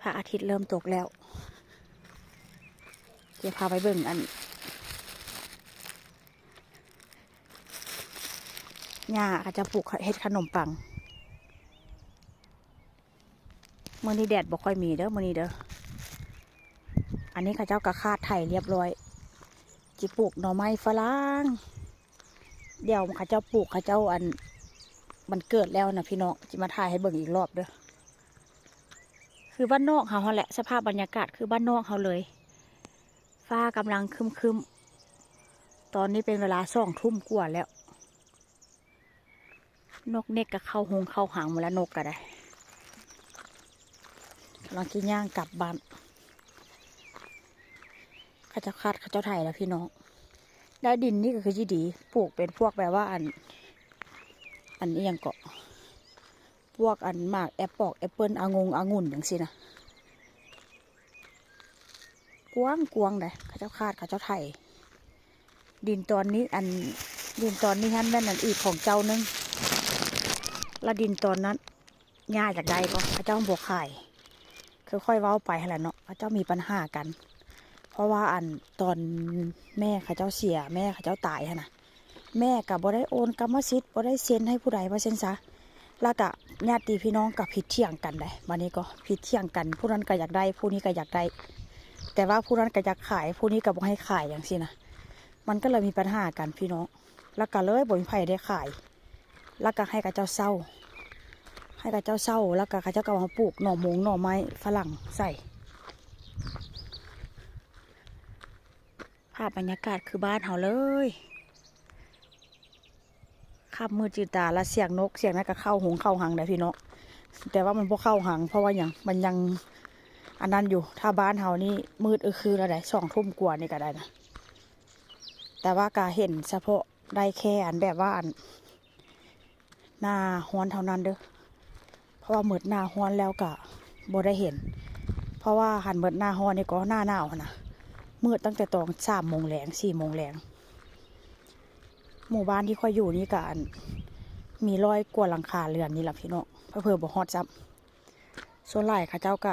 พระอาทิตย์เริ่มตกแล้วจะพาไปเบิ่งอันย่าเขาจะปลูกเฮ็ดขนมปังมื้อนี้แดดบ่ค่อยมีเด้อมื้อนี้เด้ออันนี้เขาเจ้ากระคาดไถเรียบร้อยจิปลูกหน่อไม้ฝรั่งเดี๋ยวเขาเจ้าปลูกเขาเจ้าอันมันเกิดแล้วนะพี่น้องจะมาถ่ายให้เบิ่งอีกรอบเด้อคือบ้านนอกเขาแหละสภาพบรรยากาศคือบ้านนอกเขาเลยฟ้ากำลังครึมๆตอนนี้เป็นเวลา2 ทุ่มกว่าแล้วนกเน็กก็เข้าหงเข้าหางหมดแล้วนกก็ได้กำลังกินย่างกลับบ้านเขาจะคาดเขาเจ้าไทยแล้วพี่น้องได้ดินนี่ก็คือที่ดีปลูกเป็นพวกแบบว่าอันนี้ยังเกาะพวกอันหมากแอปเปิลองุ่นอย่างสินะกวางเลยเขาเจ้าคาดเขาเจ้าไทยดินตอนนี้ดินตอนนี้ฮันแม่นอันอีกของเจ้านึงและดินตอนนั้นง่ายจากใดก็เขาเจ้าบวกไข่ค่อยๆเว้าไปแหละเนาะเขาเจ้ามีปัญหากันเพราะว่าตอนแม่เขาเจ้าเสียแม่เขาเจ้าตายฮะนะแม่กับบ่ได้โอนกรรมสิทธิ์บ่ได้เซ็นให้ผู้ใดมาเซ็นซะแล้วก็ญาติพี่น้องกับผิดเที่ยงกันเลยวันนี้ก็ผิดเที่ยงกันผู้นั้นก็อยากได้ผู้นี้ก็อยากได้แต่ว่าผู้นั้นก็อยากขายผู้นี้ก็บ่ให้ขายอย่างสินะมันก็เลยมีปัญหากันพี่น้องแล้วก็เลยบ่มีไผได้ขายแล้วก็ให้กับเจ้าเศร้าแล้วก็เขาเจ้าก็มาปลูกหน่อไม้ฝรั่งใส่ภาพบรรยากาศคือบ้านเขาเลยขับมือจืดตาและเสียงนกเสียงนั้นก็เข้าหงเข้าหังได้พี่น้องแต่ว่ามันพวกเข้าหังเพราะว่าอย่างมันยังอันนั้นอยู่ถ้าบ้านเขานี่มืดคือระดับ2 ทุ่มกว่านี่ก็ได้นะแต่ว่ากาเห็นเฉพาะได้แค่แบบว่าหน้าฮ้อนเท่านั้นเด้อเพราะว่าเมื่อหน้าฮ้อนแล้วก็บ่ได้เห็นเพราะว่าหันเมื่อหน้าฮ้อนนี่ก็หน้าหนาวนะมืดตั้งแต่ตอน3 โมงแลง4 โมงแลงหมู่บ้านที่ค่อยอยู่นี่ก็มี100 กว่าหลังคาเรือนนี่แหละพี่น้องเพิ่มบ่ฮอดซ้ำส่วนหลายเขาเจ้าก็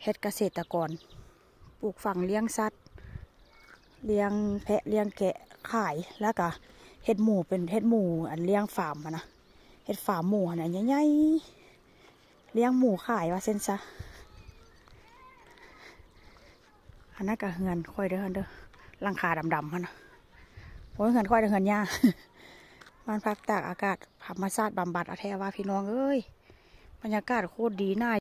เฮ็ดเกษตรกรปลูกฝังเลี้ยงสัตว์เลี้ยงแพะเลี้ยงแกะขายแล้วก็เฮ็ดหมูเป็นเฮ็ดหมูเลี้ยงฟาร์มนะเฮ็ดฟาร์มหมูนะใหญ่ๆเลี้ยงหมูขายว่าเส้นซะอันนั้นก็เฮือนค่อยเด้อหลังคาดำๆฮะนะโอ้ยเฮือนค่อยเด้อเฮือนหญ้ามันพักตากอากาศธรรมชาติบำบัดเอาแท้ว่าพี่น้องเอ้ยบรรยากาศโคตรดีน่า